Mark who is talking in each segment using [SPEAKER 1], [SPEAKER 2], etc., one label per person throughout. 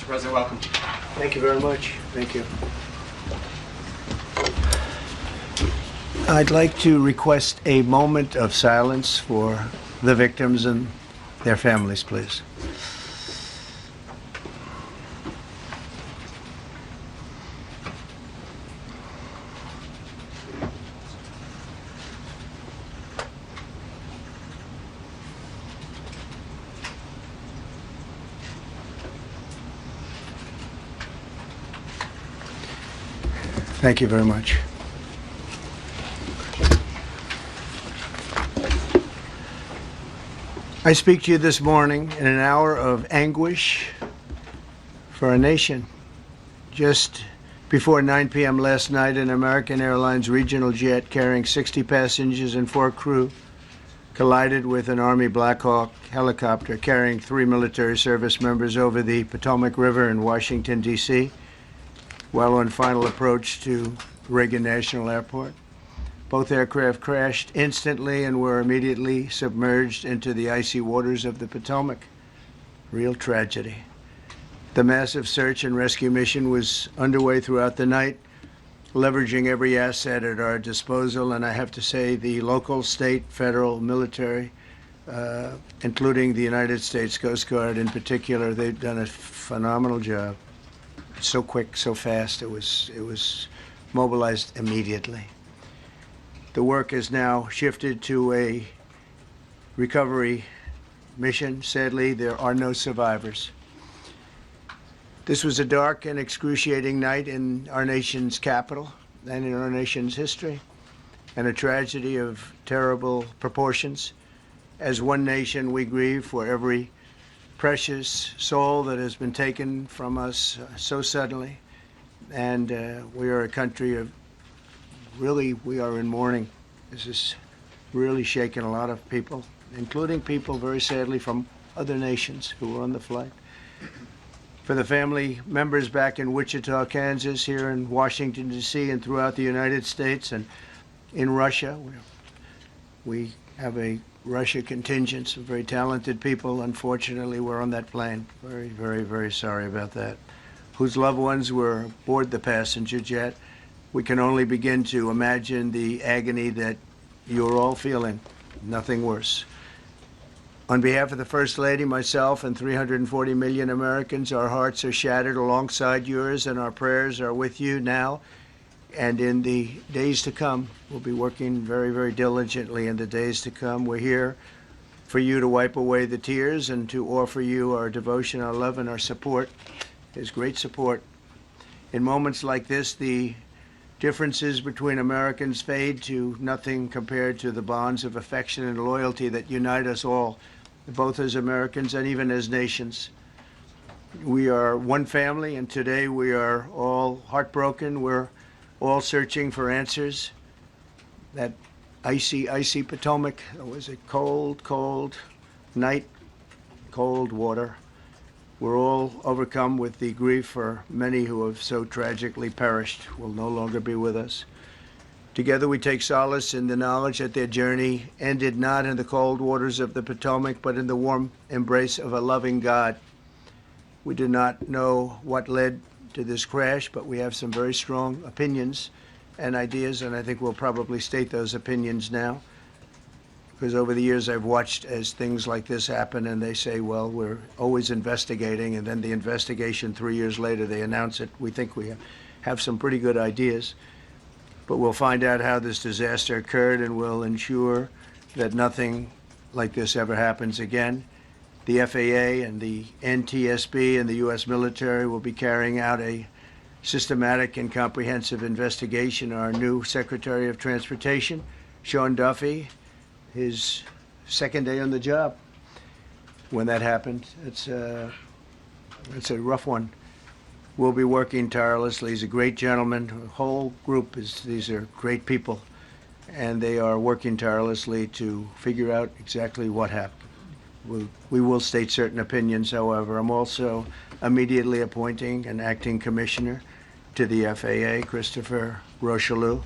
[SPEAKER 1] Mr. President, welcome.
[SPEAKER 2] Thank you very much. Thank you. I'd like to request a moment of silence for the victims and their families, please. Thank you very much. I speak to you this morning in an hour of anguish for our nation. Just before 9 p.m. last night, an American Airlines regional jet carrying 60 passengers and 4 crew collided with an Army Black Hawk helicopter carrying 3 military service members over the Potomac River in Washington, D.C., while on final approach to Reagan National Airport. Both aircraft crashed instantly and were immediately submerged into the icy waters of the Potomac. Real tragedy. The massive search and rescue mission was underway throughout the night, leveraging every asset at our disposal, and I have to say the local, state, federal, military, including the United States Coast Guard in particular, they've done a phenomenal job. So quick, so fast, it was mobilized immediately. The work has now shifted to a recovery mission. Sadly, there are no survivors. This was a dark and excruciating night in our nation's capital and in our nation's history, and a tragedy of terrible proportions. As one nation, we grieve for every precious soul that has been taken from us so suddenly, and we are a country of we are in mourning. This is really shaken a lot of people, including people, very sadly, from other nations who were on the flight. For the family members back in Wichita, Kansas, here in Washington, D.C., and throughout the United States and in Russia, we have a Russia contingent, some very talented people. Unfortunately, were on that plane. Very, very, very sorry about that. Whose loved ones were aboard the passenger jet. We can only begin to imagine the agony that you're all feeling. Nothing worse. On behalf of the First Lady, myself, and 340 million Americans, our hearts are shattered alongside yours, and our prayers are with you now and in the days to come. We'll be working very, very diligently in the days to come. We're here for you to wipe away the tears and to offer you our devotion, our love, and our support. There's great support. In moments like this, the differences between Americans fade to nothing compared to the bonds of affection and loyalty that unite us all, both as Americans and even as nations. We are one family, and today we are all heartbroken. We're all searching for answers. That icy, icy Potomac, it was a cold, cold night, cold water. We're all overcome with the grief for many who have so tragically perished, will no longer be with us. Together we take solace in the knowledge that their journey ended not in the cold waters of the Potomac, but in the warm embrace of a loving God. We do not know what led to this crash, but we have some very strong opinions and ideas, and I think we'll probably state those opinions now. Because over the years I've watched as things like this happen, and they say, well, we're always investigating, and then the investigation 3 years later, they announce it. We think we have some pretty good ideas, but we'll find out how this disaster occurred, and we'll ensure that nothing like this ever happens again. The FAA and the NTSB and the U.S. military will be carrying out a systematic and comprehensive investigation. Our new Secretary of Transportation, Sean Duffy, his second day on the job when that happened. It's a rough one. We'll be working tirelessly. He's a great gentleman. The whole group these are great people, and they are working tirelessly to figure out exactly what happened. We will state certain opinions, however. I'm also immediately appointing an acting commissioner to the FAA, Christopher Rocheleau,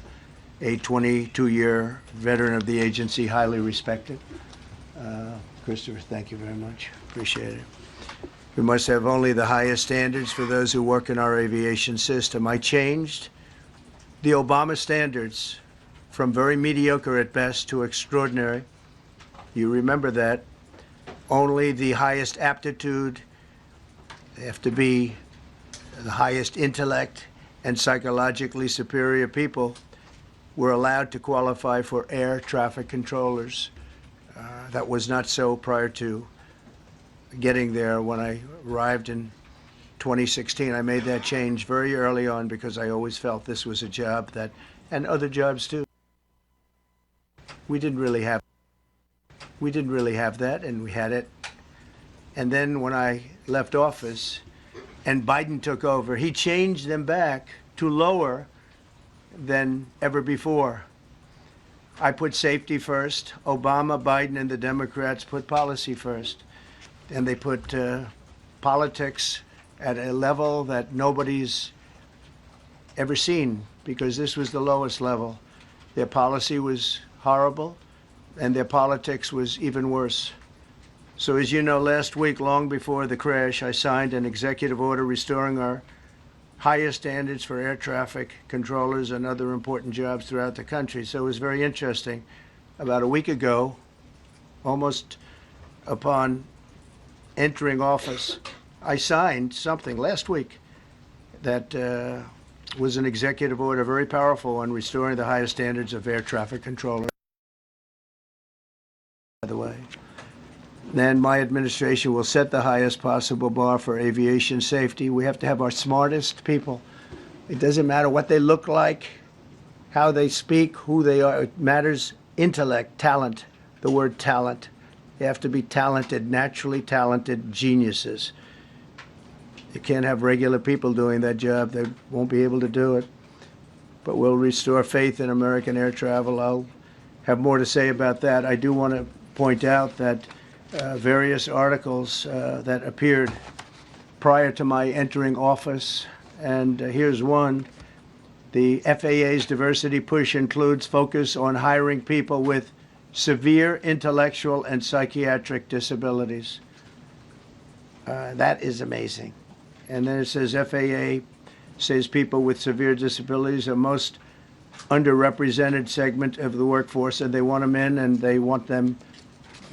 [SPEAKER 2] a 22-year veteran of the agency, highly respected. Christopher, thank you very much. Appreciate it. We must have only the highest standards for those who work in our aviation system. I changed the Obama standards from very mediocre at best to extraordinary. You remember that. Only the highest aptitude, they have to be the highest intellect and psychologically superior people were allowed to qualify for air traffic controllers. That was not so prior to getting there. When I arrived in 2016, I made that change very early on because I always felt this was a job that, and other jobs too, we didn't really have that, and we had it. And then when I left office and Biden took over, he changed them back to lower than ever before. I put safety first. Obama, Biden, and the Democrats put policy first. And they put politics at a level that nobody's ever seen, because this was the lowest level. Their policy was horrible, and their politics was even worse. So as you know, last week, long before the crash, I signed an executive order restoring our highest standards for air traffic controllers and other important jobs throughout the country. So it was very interesting. About a week ago, almost upon entering office, I signed something last week that was an executive order, very powerful, on restoring the highest standards of air traffic controllers, by the way. Then my administration will set the highest possible bar for aviation safety. We have to have our smartest people. It doesn't matter what they look like, how they speak, who they are. It matters intellect, talent, the word talent. They have to be talented, naturally talented geniuses. You can't have regular people doing that job. They won't be able to do it. But we'll restore faith in American air travel. I'll have more to say about that. I do want to point out that various articles that appeared prior to my entering office, and here's one. The FAA's diversity push includes focus on hiring people with severe intellectual and psychiatric disabilities. That is amazing. And then it says FAA says people with severe disabilities are most underrepresented segment of the workforce, and they want them in, and they want them.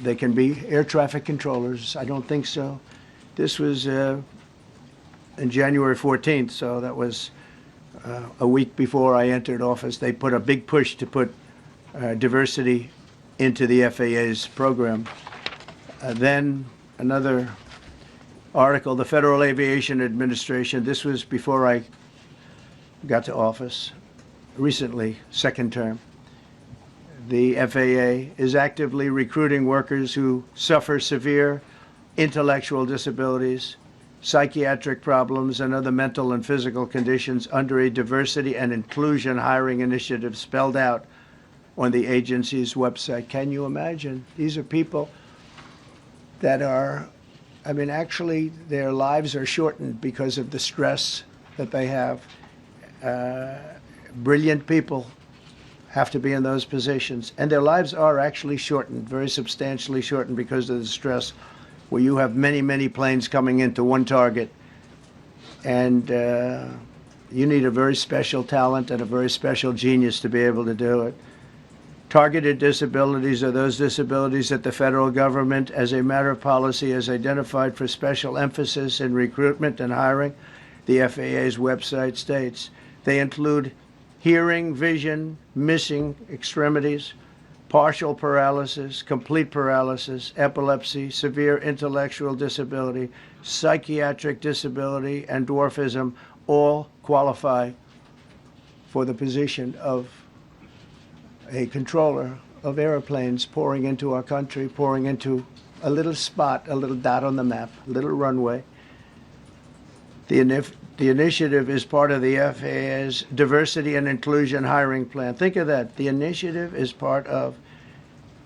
[SPEAKER 2] They can be air traffic controllers. I don't think so. This was in January 14th, so that was a week before I entered office. They put a big push to put diversity into the FAA's program. Then another article, the Federal Aviation Administration, this was before I got to office, recently, second term. The FAA is actively recruiting workers who suffer severe intellectual disabilities, psychiatric problems, and other mental and physical conditions under a diversity and inclusion hiring initiative spelled out on the agency's website. Can you imagine? These are people that are, I mean, actually, their lives are shortened because of the stress that they have. Brilliant people have to be in those positions, and their lives are actually shortened, very substantially shortened, because of the stress, where you have many, many planes coming into one target, and you need a very special talent and a very special genius to be able to do it. Targeted disabilities are those disabilities that the federal government, as a matter of policy, has identified for special emphasis in recruitment and hiring. The FAA's website states they include hearing, vision, missing extremities, partial paralysis, complete paralysis, epilepsy, severe intellectual disability, psychiatric disability, and dwarfism all qualify for the position of a controller of airplanes pouring into our country, pouring into a little spot, a little dot on the map, a little runway. The initiative is part of the FAA's diversity and inclusion hiring plan. Think of that. The initiative is part of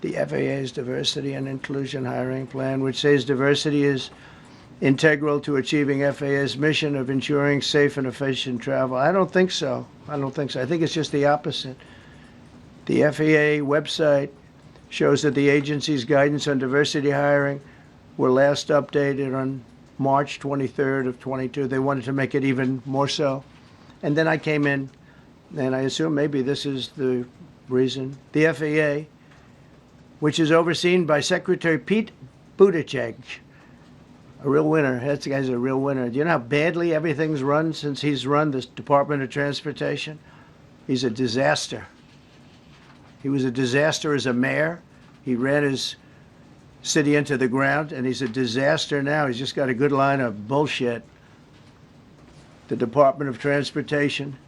[SPEAKER 2] the FAA's diversity and inclusion hiring plan, which says diversity is integral to achieving FAA's mission of ensuring safe and efficient travel. I don't think so. I think it's just the opposite. The FAA website shows that the agency's guidance on diversity hiring were last updated on March 23rd of 22. They wanted to make it even more so. And then I came in, and I assume maybe this is the reason. The FAA, which is overseen by Secretary Pete Buttigieg, a real winner. That guy's a real winner. Do you know how badly everything's run since he's run this Department of Transportation? He's a disaster. He was a disaster as a mayor. He ran his city into the ground, and he's a disaster now. He's just got a good line of bullshit. The Department of Transportation,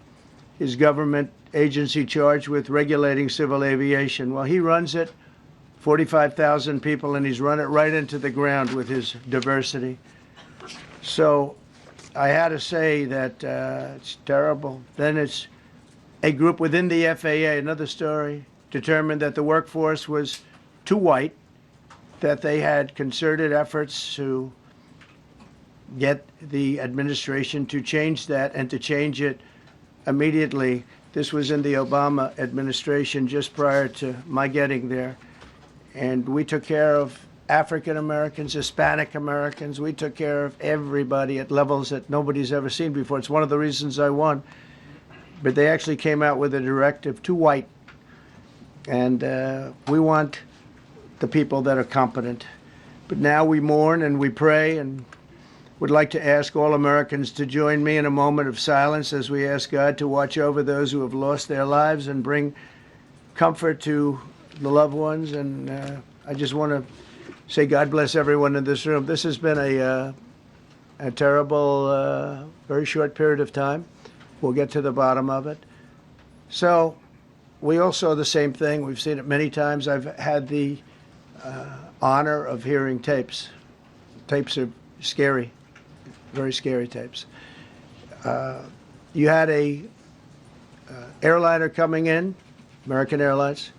[SPEAKER 2] his government agency charged with regulating civil aviation. Well, he runs it, 45,000 people, and he's run it right into the ground with his diversity. So I had to say that it's terrible. Then it's a group within the FAA, another story, determined that the workforce was too white, that they had concerted efforts to get the administration to change that and to change it immediately. This was in the Obama administration just prior to my getting there. And we took care of African Americans, Hispanic Americans. We took care of everybody at levels that nobody's ever seen before. It's one of the reasons I won. But they actually came out with a directive, too white. And we want the people that are competent. But now we mourn and we pray, and would like to ask all Americans to join me in a moment of silence as we ask God to watch over those who have lost their lives and bring comfort to the loved ones. And I just want to say God bless everyone in this room. This has been a terrible, very short period of time. We'll get to the bottom of it. So we all saw the same thing. We've seen it many times. I've had the honor of hearing tapes. Tapes are scary, very scary tapes. You had a airliner coming in, American Airlines.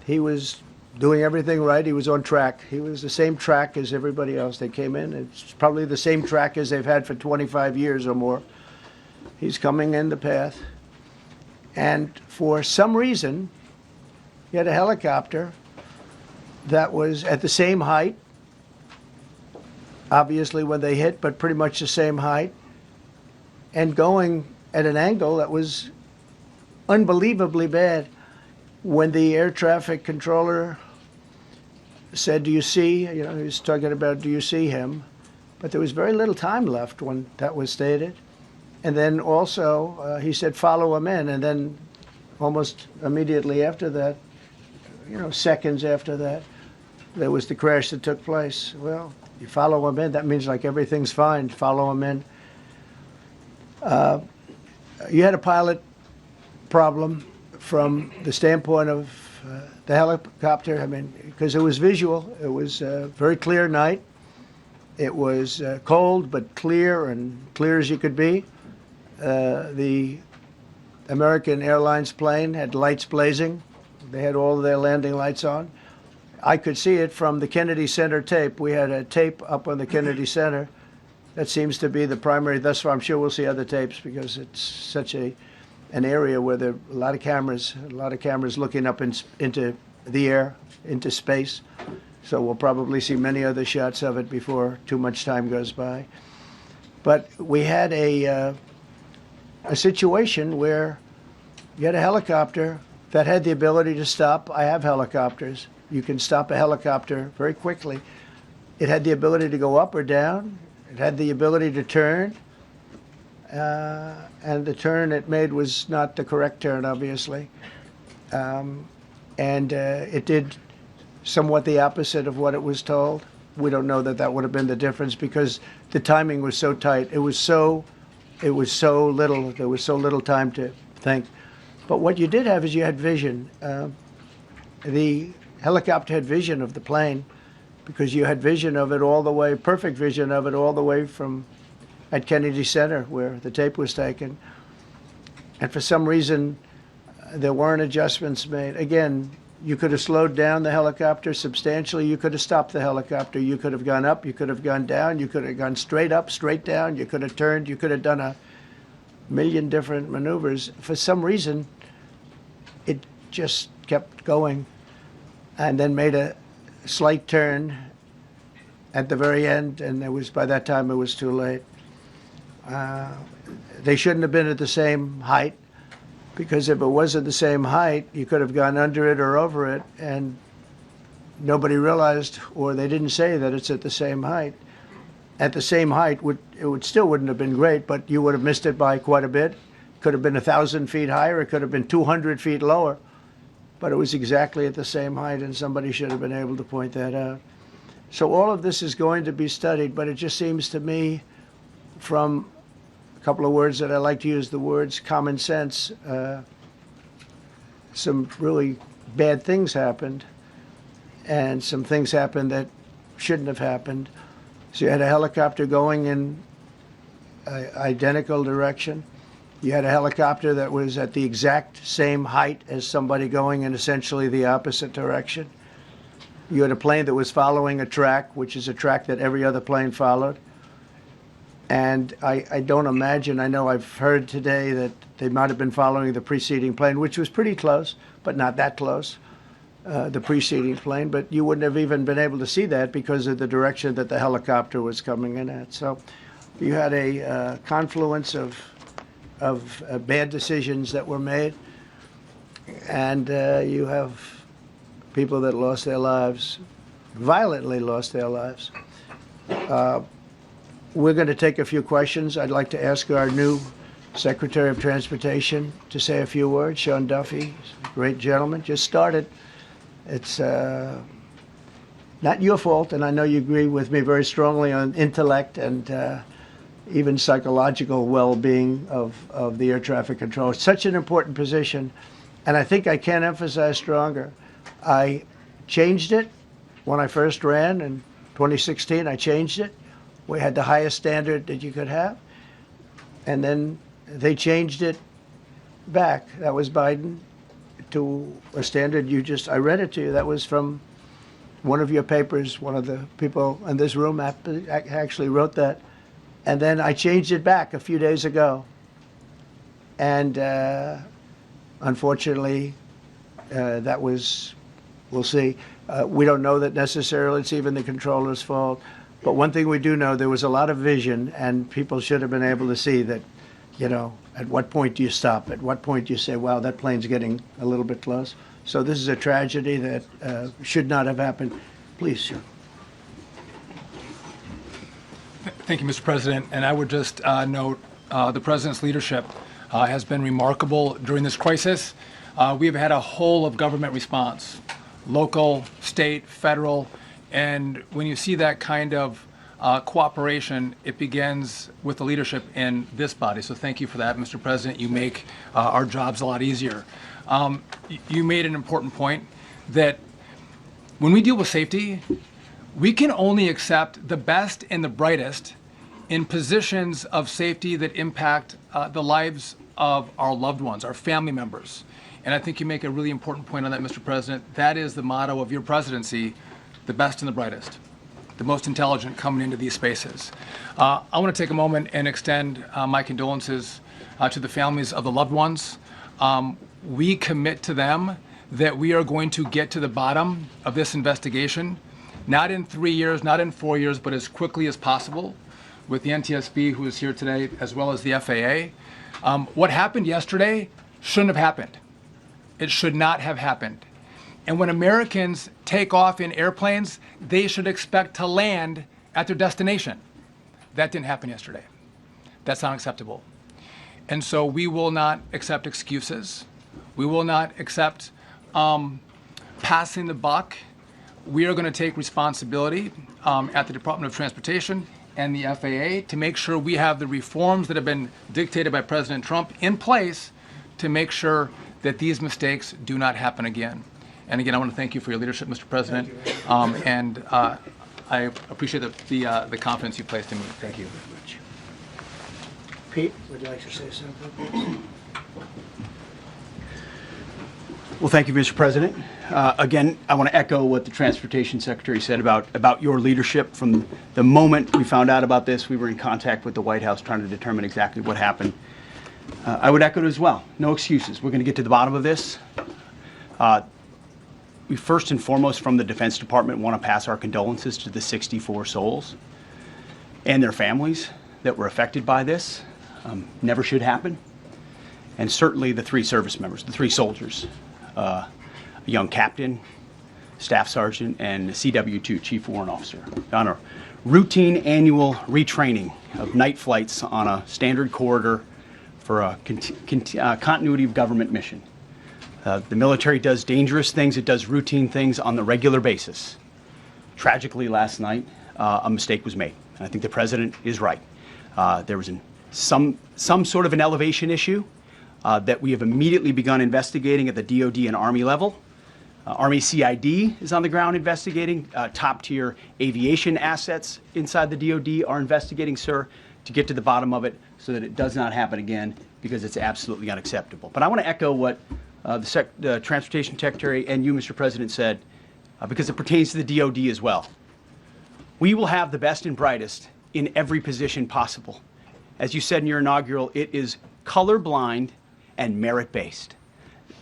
[SPEAKER 2] He was doing everything right. He was on track. He was the same track as everybody else. They came in. It's probably the same track as they've had for 25 years or more. He's coming in the path. And for some reason, he had a helicopter that was at the same height, obviously when they hit, but pretty much the same height, and going at an angle that was unbelievably bad. When the air traffic controller said, "Do you see?" He was talking about, "Do you see him?" But there was very little time left when that was stated. And then also he said, "Follow him in." And then almost immediately after that, seconds after that, there was the crash that took place. Well, you follow him in, that means like everything's fine. Follow him in. You had a pilot problem from the standpoint of the helicopter. I mean, because it was visual. It was a very clear night. It was cold but clear, and clear as you could be. The American Airlines plane had lights blazing. They had all of their landing lights on. I could see it from the Kennedy Center tape. We had a tape up on the Kennedy Center. That seems to be the primary. Thus far, I'm sure we'll see other tapes because it's such an area where there are a lot of cameras looking up into the air, into space. So we'll probably see many other shots of it before too much time goes by. But we had a situation where you had a helicopter that had the ability to stop. I have helicopters. You can stop a helicopter very quickly. It had the ability to go up or down. It had the ability to turn. And the turn it made was not the correct turn, obviously. It did somewhat the opposite of what it was told. We don't know that would have been the difference because the timing was so tight. It was so little. There was so little time to think. But what you did have is you had vision. The helicopter had vision of the plane because you had vision of it all the way, perfect vision of it all the way from at Kennedy Center where the tape was taken. And for some reason, there weren't adjustments made. Again, you could have slowed down the helicopter substantially. You could have stopped the helicopter. You could have gone up. You could have gone down. You could have gone straight up, straight down. You could have turned. You could have done a million different maneuvers. For some reason, it just kept going and then made a slight turn at the very end, and by that time it was too late. They shouldn't have been at the same height, because if it was at the same height, you could have gone under it or over it, and nobody realized, or they didn't say that it's at the same height. At the same height, still wouldn't have been great, but you would have missed it by quite a bit. Could have been 1,000 feet higher. It could have been 200 feet lower. But it was exactly at the same height, and somebody should have been able to point that out. So all of this is going to be studied, but it just seems to me, from a couple of words that I like to use, the words common sense, some really bad things happened, and some things happened that shouldn't have happened. So you had a helicopter going in an identical direction. You had a helicopter that was at the exact same height as somebody going in essentially the opposite direction. You had a plane that was following a track, which is a track that every other plane followed. And I don't imagine, I know I've heard today that they might have been following the preceding plane, which was pretty close, but not that close, the preceding plane. But you wouldn't have even been able to see that because of the direction that the helicopter was coming in at. So you had a confluence of bad decisions that were made, and you have people that lost their lives, violently lost their lives. We're going to take a few questions. I'd like to ask our new Secretary of Transportation to say a few words. Sean Duffy, great gentleman, just started. It's not your fault, and I know you agree with me very strongly on intellect and even psychological well-being of the air traffic control. It's such an important position, and I think I can't emphasize stronger. I changed it when I first ran in 2016. I changed it. We had the highest standard that you could have, and then they changed it back. That was Biden, to a standard I read it to you. That was from one of your papers. One of the people in this room actually wrote that. And then I changed it back a few days ago. And unfortunately, that was, we'll see. We don't know that necessarily it's even the controller's fault. But one thing we do know, there was a lot of vision, and people should have been able to see that, at what point do you stop? At what point do you say, wow, that plane's getting a little bit close? So this is a tragedy that should not have happened. Please, sir.
[SPEAKER 1] Thank you, Mr. President. And I would just note the President's leadership has been remarkable during this crisis. We've had a whole of government response, local, state, federal. And when you see that kind of cooperation, it begins with the leadership in this body. So thank you for that, Mr. President. You make our jobs a lot easier. You made an important point that when we deal with safety, we can only accept the best and the brightest in positions of safety that impact the lives of our loved ones, our family members. And I think you make a really important point on that, Mr. President. That is the motto of your presidency, the best and the brightest, the most intelligent coming into these spaces. I want to take a moment and extend my condolences to the families of the loved ones. We commit to them that we are going to get to the bottom of this investigation, not in 3 years, not in 4 years, but as quickly as possible, with the NTSB, who is here today, as well as the FAA. What happened yesterday shouldn't have happened. It should not have happened. And when Americans take off in airplanes, they should expect to land at their destination. That didn't happen yesterday. That's not acceptable. And so we will not accept excuses. We will not accept passing the buck. We are going to take responsibility at the Department of Transportation and the FAA to make sure we have the reforms that have been dictated by President Trump in place to make sure that these mistakes do not happen again. And again, I want to thank you for your leadership, Mr. President, and I appreciate the confidence you placed in me. Thank you.
[SPEAKER 2] Pete, would you like to say something?
[SPEAKER 3] Well, thank you, Mr. President. Again, I want to echo what the Transportation Secretary said about your leadership. From the moment we found out about this, we were in contact with the White House trying to determine exactly what happened. I would echo it as well. No excuses. We're going to get to the bottom of this. we first and foremost from the Defense Department want to pass our condolences to the 64 souls and their families that were affected by this. Never should happen. And certainly the 3 service members, the 3 soldiers, a young captain, staff sergeant, and CW2, Chief Warrant Officer, on a routine annual retraining of night flights on a standard corridor for a continuity of government mission. The military does dangerous things, it does routine things on the regular basis. Tragically, last night, a mistake was made, and I think the President is right. There was some sort of an elevation issue that we have immediately begun investigating at the DoD and Army level. Army CID is on the ground investigating. Top-tier aviation assets inside the DoD are investigating, sir, to get to the bottom of it so that it does not happen again, because it's absolutely unacceptable. But I want to echo what the Transportation Secretary and you, Mr. President, said, because it pertains to the DoD as well. We will have the best and brightest in every position possible. As you said in your inaugural, it is colorblind and merit-based.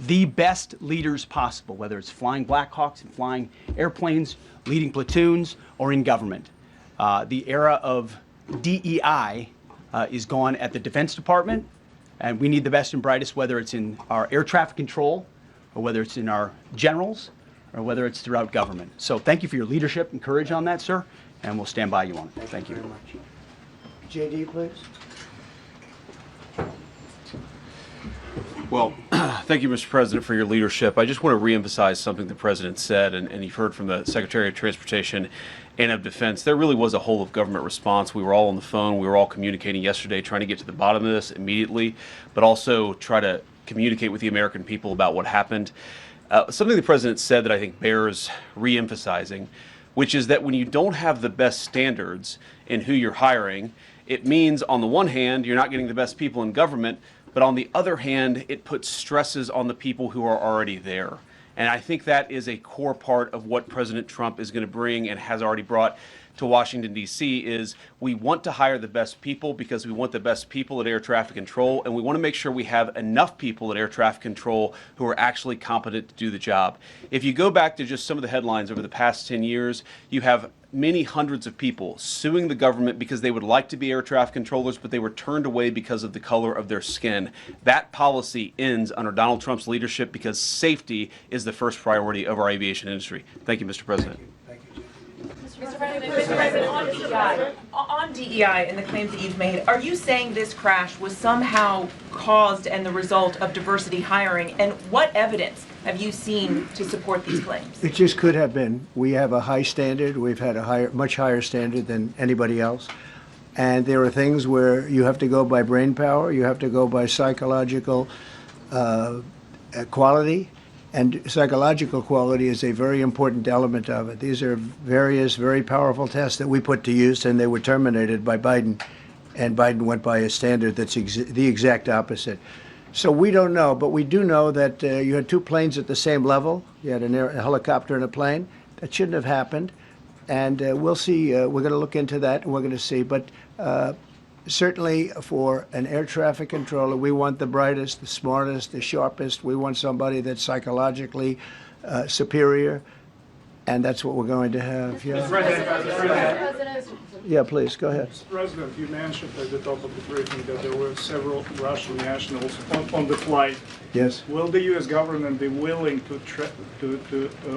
[SPEAKER 3] The best leaders possible, whether it's flying Black Hawks and flying airplanes, leading platoons, or in government. The era of DEI is gone at the Defense Department, and we need the best and brightest, whether it's in our air traffic control, or whether it's in our generals, or whether it's throughout government. So thank you for your leadership and courage on that, sir, and we'll stand by you on it. Thank you.
[SPEAKER 2] Very much. JD, please.
[SPEAKER 4] Well, thank you, Mr. President, for your leadership. I just want to reemphasize something the President said, and you've heard from the Secretary of Transportation and of Defense. There really was a whole of government response. We were all on the phone. We were all communicating yesterday, trying to get to the bottom of this immediately, but also try to communicate with the American people about what happened. Something the President said that I think bears reemphasizing, which is that when you don't have the best standards in who you're hiring, it means, on the one hand, you're not getting the best people in government, but on the other hand, it puts stresses on the people who are already there. And I think that is a core part of what President Trump is going to bring and has already brought to Washington, D.C., is we want to hire the best people because we want the best people at air traffic control, and we want to make sure we have enough people at air traffic control who are actually competent to do the job. If you go back to just some of the headlines over the past 10 years, you have many hundreds of people suing the government because they would like to be air traffic controllers, but they were turned away because of the color of their skin. That policy ends under Donald Trump's leadership because safety is the first priority of our aviation industry. Thank you, Mr. President.
[SPEAKER 5] Mr. President, on DEI and the claims that you've made, are you saying this crash was somehow caused and the result of diversity hiring? And what evidence have you seen to support these claims?
[SPEAKER 2] It just could have been. We have a high standard. We've had a much higher standard than anybody else. And there are things where you have to go by brain power, you have to go by psychological quality. And psychological quality is a very important element of it. These are various very powerful tests that we put to use, and they were terminated by Biden. And Biden went by a standard that's the exact opposite. So we don't know, but we do know that you had 2 planes at the same level. You had a helicopter and a plane. That shouldn't have happened. And we'll see. We're going to look into that, and we're going to see. But certainly for an air traffic controller, we want the brightest, the smartest, the sharpest. We want somebody that's psychologically superior, and that's what we're going to have. Yeah.
[SPEAKER 6] President.
[SPEAKER 2] Yeah, please, go ahead.
[SPEAKER 6] Mr. President, you mentioned at the top of the briefing that there were several Russian nationals on the flight.
[SPEAKER 2] Yes.
[SPEAKER 6] Will the U.S. government be willing to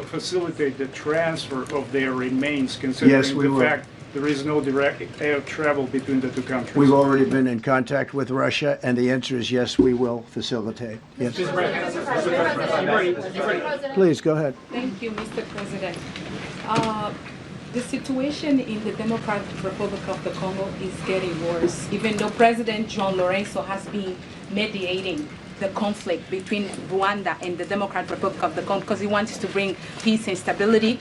[SPEAKER 6] facilitate the transfer of their remains, considering
[SPEAKER 2] Yes, we
[SPEAKER 6] the
[SPEAKER 2] will.
[SPEAKER 6] fact there is no direct air travel between the 2 countries?
[SPEAKER 2] We've already been in contact with Russia, and the answer is yes, we will facilitate. Yes. Please, go ahead.
[SPEAKER 7] Thank you, Mr. President. The situation in the Democratic Republic of the Congo is getting worse, even though President John Lorenzo has been mediating the conflict between Rwanda and the Democratic Republic of the Congo because he wants to bring peace and stability.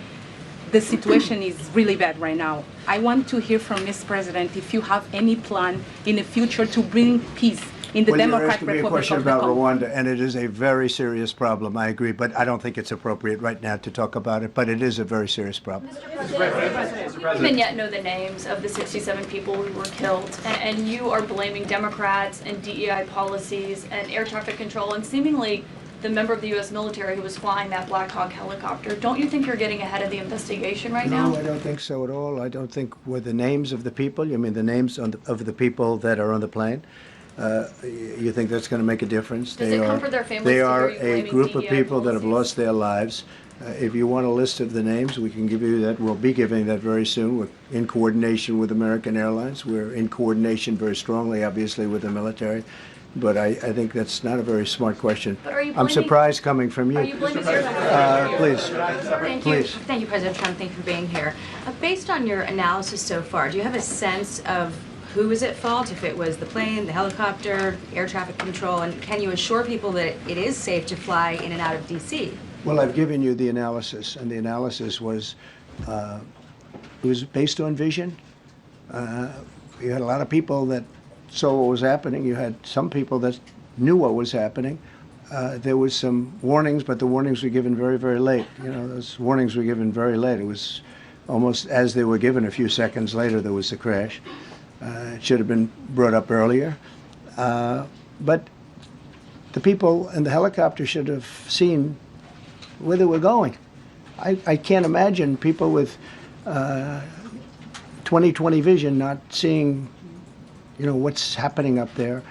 [SPEAKER 7] The situation is really bad right now. I want to hear from Ms. President if you have any plan in the future to bring peace in the
[SPEAKER 2] Well, you're
[SPEAKER 7] Democratic
[SPEAKER 2] asking me a
[SPEAKER 7] Republic
[SPEAKER 2] question
[SPEAKER 7] of the
[SPEAKER 2] about
[SPEAKER 7] Congo.
[SPEAKER 2] Rwanda, and it is a very serious problem. I agree, but I don't think it's appropriate right now to talk about it. But it is a very serious problem.
[SPEAKER 8] Do you even yet know the names of the 67 people who were killed? And you are blaming Democrats and DEI policies and air traffic control and seemingly the member of the U.S. military who was flying that Black Hawk helicopter. Don't you think you're getting ahead of the investigation right now?
[SPEAKER 2] No, I don't think so at all. I don't think with the names of the people, you mean the names of the people that are on the plane? You think that's going to make a difference?
[SPEAKER 8] Does it comfort their families
[SPEAKER 2] They
[SPEAKER 8] to
[SPEAKER 2] are
[SPEAKER 8] hear you
[SPEAKER 2] a
[SPEAKER 8] blaming
[SPEAKER 2] group of
[SPEAKER 8] DEI
[SPEAKER 2] people that have
[SPEAKER 8] policies?
[SPEAKER 2] lost their lives. If you want a list of the names, we can give you that. We'll be giving that very soon. We're in coordination with American Airlines. We're in coordination very strongly, obviously, with the military. But I think that's not a very smart question.
[SPEAKER 8] But are you
[SPEAKER 2] I'm
[SPEAKER 8] blaming-
[SPEAKER 2] surprised coming from you.
[SPEAKER 8] Are you blaming your
[SPEAKER 2] Please.
[SPEAKER 9] Thank you.
[SPEAKER 2] Please.
[SPEAKER 9] Thank you, President Trump. Thank you for being here. Based on your analysis so far, do you have a sense of who is at fault, if it was the plane, the helicopter, air traffic control, and can you assure people that it is safe to fly in and out of D.C.?
[SPEAKER 2] Well, I've given you the analysis, and the analysis was, it was based on vision. You had a lot of people that saw what was happening. You had some people that knew what was happening. There was some warnings, but the warnings were given very, very late. You know, those warnings were given very late. It was almost as they were given. A few seconds later, there was the crash. It should have been brought up earlier. But the people in the helicopter should have seen where they were going. I can't imagine people with 20/20 vision not seeing, you know, what's happening up there.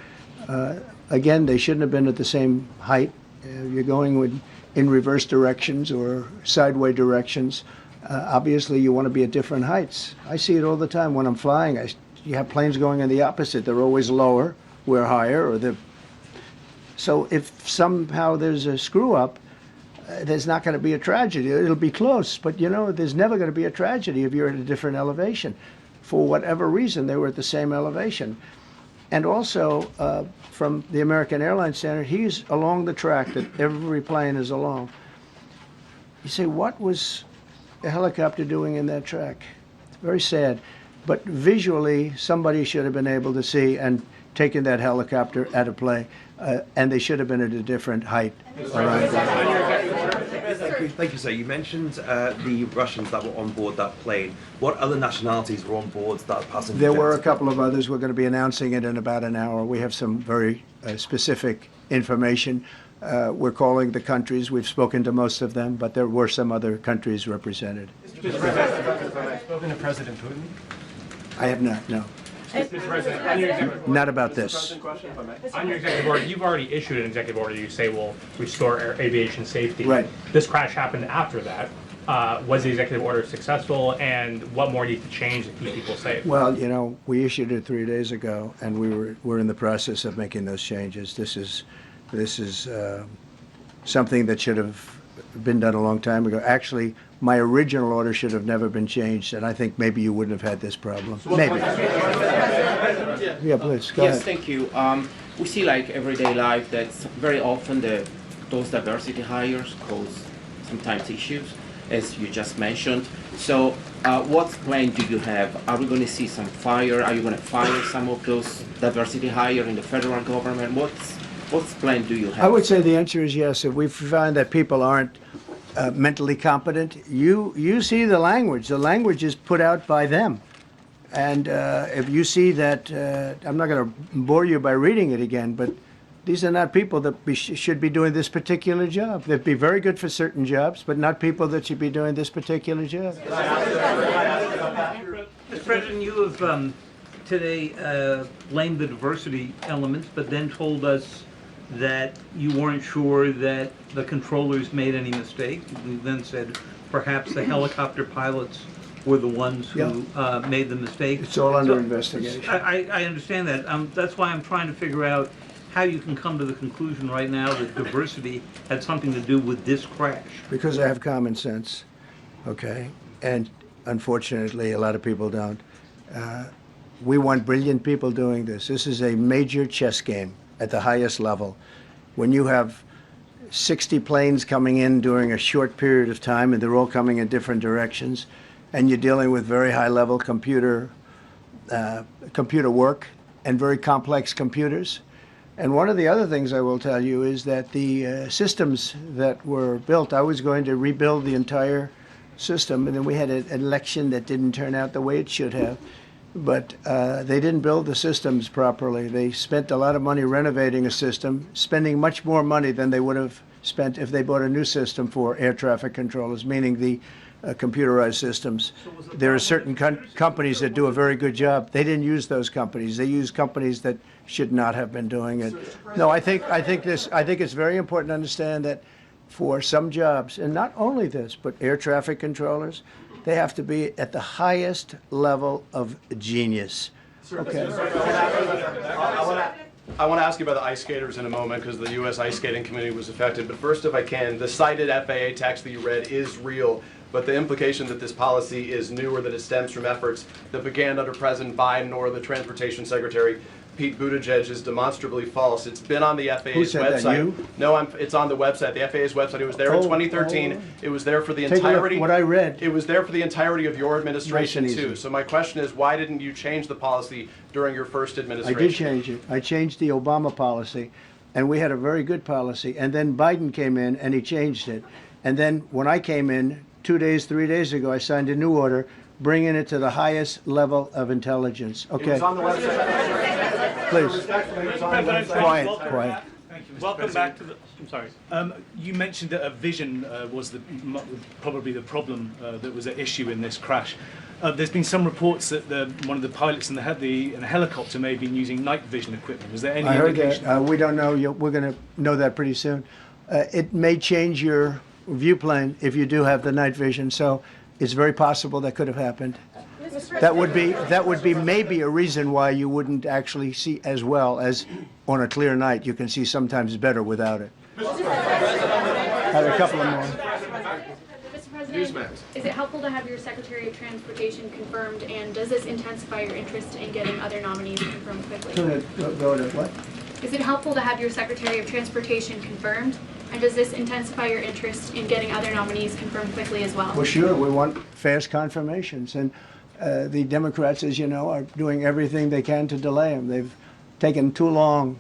[SPEAKER 2] Again, they shouldn't have been at the same height. You're going in reverse directions or sideway directions. Obviously, you want to be at different heights. I see it all the time when I'm flying. You have planes going in the opposite. They're always lower. We're higher. So if somehow there's a screw up, there's not going to be a tragedy. It'll be close, but you know, there's never going to be a tragedy if you're at a different elevation. For whatever reason, they were at the same elevation. And also, from the American Airlines standard, he's along the track that every plane is along. You say, what was a helicopter doing in that track? It's very sad. But visually, somebody should have been able to see and taken that helicopter out of play, and they should have been at a different height.
[SPEAKER 10] Thank you, sir. You mentioned the Russians that were on board that plane. What other nationalities were on board that passenger
[SPEAKER 2] There were a
[SPEAKER 10] jet?
[SPEAKER 2] couple of others. We're going to be announcing it in about an hour. We have some very specific information. We're calling the countries. We've spoken to most of them, but there were some other countries represented.
[SPEAKER 1] Mr. President, spoken to President Putin?
[SPEAKER 2] I have not, no.
[SPEAKER 11] Mr. President, on your executive
[SPEAKER 2] Not about this.
[SPEAKER 11] on your executive order, you've already issued an executive order you say will restore aviation safety.
[SPEAKER 2] Right.
[SPEAKER 11] This crash happened after that. Was the executive order successful, and what more needs to change to keep people safe?
[SPEAKER 2] Well, you know, we issued it 3 days ago, and we're in the process of making those changes. This is something that should have been done a long time ago. Actually, my original order should have never been changed, and I think maybe you wouldn't have had this problem. Maybe. Yeah, please, go
[SPEAKER 12] Yes,
[SPEAKER 2] ahead.
[SPEAKER 12] thank you. We see like everyday life that very often those diversity hires cause sometimes issues, as you just mentioned. So what plan do you have? Are we going to see some fire? Are you going to fire some of those diversity hire in the federal government? What's plan do you have?
[SPEAKER 2] I would say the answer is yes. If we find that people aren't mentally competent, you see the language. The language is put out by them. And if you see that, I'm not going to bore you by reading it again, but these are not people that should be doing this particular job. They'd be very good for certain jobs, but not people that should be doing this particular job.
[SPEAKER 13] Mr. President, you have today blamed the diversity elements, but then told us that you weren't sure that the controllers made any mistake. You then said perhaps the helicopter pilots were the ones who made the mistake.
[SPEAKER 2] It's all under investigation.
[SPEAKER 13] I understand that. That's why I'm trying to figure out how you can come to the conclusion right now that diversity had something to do with this crash.
[SPEAKER 2] Because I have common sense, okay? And unfortunately, a lot of people don't. We want brilliant people doing this. This is a major chess game at the highest level. When you have 60 planes coming in during a short period of time, and they're all coming in different directions, and you're dealing with very high-level computer work and very complex computers. And one of the other things I will tell you is that the systems that were built, I was going to rebuild the entire system, and then we had an election that didn't turn out the way it should have. But they didn't build the systems properly. They spent a lot of money renovating a system, spending much more money than they would have spent if they bought a new system for air traffic controllers, meaning the computerized systems. There are certain companies that do a very good job. They didn't use those companies. They used companies that should not have been doing it. No, I think it's very important to understand that for some jobs, and not only this, but air traffic controllers, they have to be at the highest level of genius. Okay.
[SPEAKER 14] I want to ask you about the ice skaters in a moment because the U.S. ice skating community was affected. But first, if I can, the cited FAA text that you read is real. But the implication that this policy is new or that it stems from efforts that began under President Biden or the Transportation Secretary Pete Buttigieg is demonstrably false. It's been on the FAA's
[SPEAKER 2] Who said
[SPEAKER 14] website.
[SPEAKER 2] that, you?
[SPEAKER 14] No, it's on the website, the FAA's website. It was there in 2013. It was there for the
[SPEAKER 2] Take a look
[SPEAKER 14] entirety.
[SPEAKER 2] at what I read.
[SPEAKER 14] It was there for the entirety of your administration
[SPEAKER 2] Nice and
[SPEAKER 14] too.
[SPEAKER 2] easy.
[SPEAKER 14] So my question is, why didn't you change the policy during your first
[SPEAKER 2] I
[SPEAKER 14] administration?
[SPEAKER 2] did change it. I changed the Obama policy, and we had a very good policy. And then Biden came in, and he changed it. And then when I came in 3 days ago, I signed a new order bringing it to the highest level of intelligence. Okay.
[SPEAKER 14] It was on the website.
[SPEAKER 2] Please. Quiet, quiet.
[SPEAKER 15] Thank you, Mr.
[SPEAKER 6] Welcome
[SPEAKER 15] President.
[SPEAKER 6] back to the, I'm sorry.
[SPEAKER 15] You mentioned that a vision was probably the problem that was at issue in this crash. There's been some reports that one of the pilots in the helicopter may have been using night vision equipment. Was there any
[SPEAKER 2] I heard
[SPEAKER 15] indication?
[SPEAKER 2] that. We don't know. We're going to know that pretty soon. It may change your view plane if you do have the night vision. So it's very possible that could have happened. That would be maybe a reason why you wouldn't actually see as well as on a clear night. You can see sometimes better without it. Have a couple of more.
[SPEAKER 8] Mr. President, is it helpful to have your Secretary of Transportation confirmed, and does this intensify your interest in getting other nominees confirmed quickly?
[SPEAKER 2] Go to what?
[SPEAKER 8] Is it helpful to have your Secretary of Transportation confirmed, and does this intensify your interest in getting other nominees confirmed quickly as well?
[SPEAKER 2] Well, sure. We want fast confirmations. And the Democrats, as you know, are doing everything they can to delay them. They've taken too long.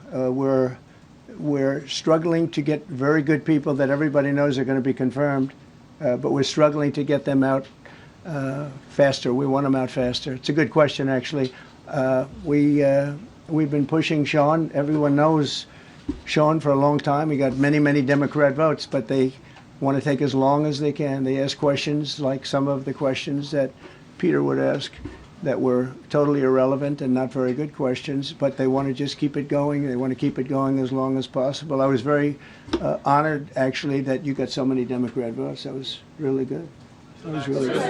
[SPEAKER 2] We're struggling to get very good people that everybody knows are going to be confirmed, but we're struggling to get them out faster. We want them out faster. It's a good question, actually. We've been pushing Sean. Everyone knows Sean for a long time. He got many, many Democrat votes, but they want to take as long as they can. They ask questions like some of the questions that Peter would ask that were totally irrelevant and not very good questions, but they want to just keep it going. They want to keep it going as long as possible. I was very honored, actually, that you got so many Democrat votes. That was really good. That was really good.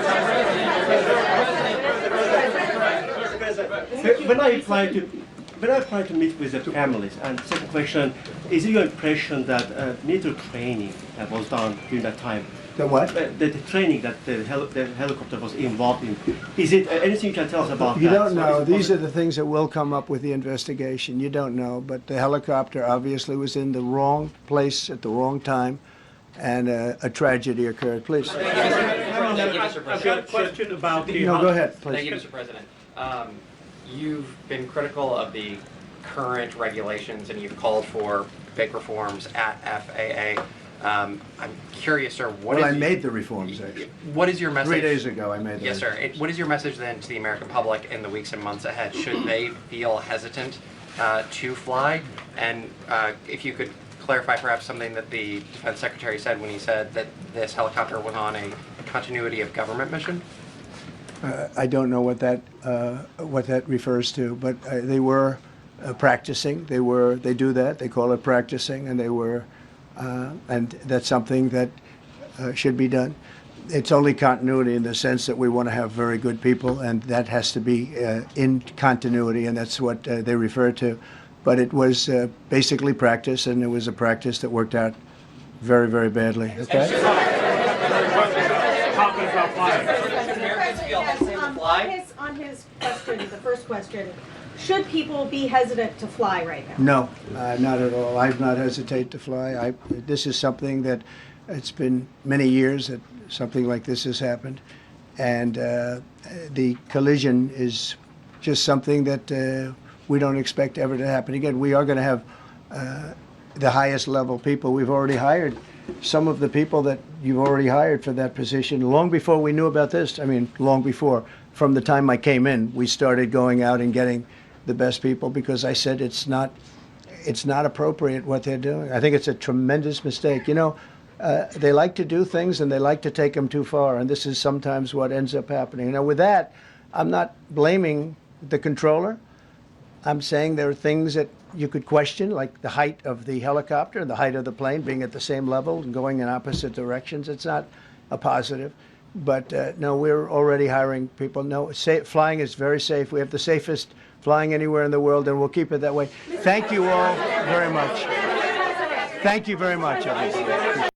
[SPEAKER 16] When I apply to meet with the families, and second question, is it your impression that military training was done during that time?
[SPEAKER 2] The what?
[SPEAKER 16] The training that the helicopter was involved in. Is it anything you can tell us about
[SPEAKER 2] You
[SPEAKER 16] that?
[SPEAKER 2] don't know. These are the things that will come up with the investigation. You don't know. But the helicopter obviously was in the wrong place at the wrong time, and a tragedy occurred. Please.
[SPEAKER 6] I've got a question about the...
[SPEAKER 2] No, go ahead, please.
[SPEAKER 17] Thank you, Mr. President. You've been critical of the current regulations, and you've called for big reforms at FAA. I'm curious, sir,
[SPEAKER 2] I made the reforms, actually.
[SPEAKER 17] What is your message?
[SPEAKER 2] 3 days ago, I made them.
[SPEAKER 17] Yes, sir. What is your message then to the American public in the weeks and months ahead? Should they feel hesitant to fly? And if you could clarify perhaps something that the Defense Secretary said when he said that this helicopter was on a continuity of government mission?
[SPEAKER 2] I don't know what that refers to, but they were practicing. They do that. They call it practicing, and they were, and that's something that should be done. It's only continuity in the sense that we want to have very good people, and that has to be in continuity, and that's what they refer to. But it was basically practice, and it was a practice that worked out very, very badly. Okay.
[SPEAKER 18] On his question, the first question, should people be hesitant to fly right now?
[SPEAKER 2] No, not at all. I've not hesitated to fly. This is something that it's been many years that something like this has happened, and the collision is just something that we don't expect ever to happen again. We are going to have the highest level people. We've already hired some of the people that you've already hired for that position long before we knew about this. I mean, long before. From the time I came in, we started going out and getting the best people because I said it's not it's not appropriate what they're doing. I think it's a tremendous mistake. You know, they like to do things and they like to take them too far, and this is sometimes what ends up happening. Now, with that, I'm not blaming the controller. I'm saying there are things that you could question, like the height of the helicopter and the height of the plane being at the same level and going in opposite directions. It's not a positive. But no, we're already hiring people. No, flying is very safe. We have the safest flying anywhere in the world, and we'll keep it that way. Thank you all very much. Thank you very much, everybody.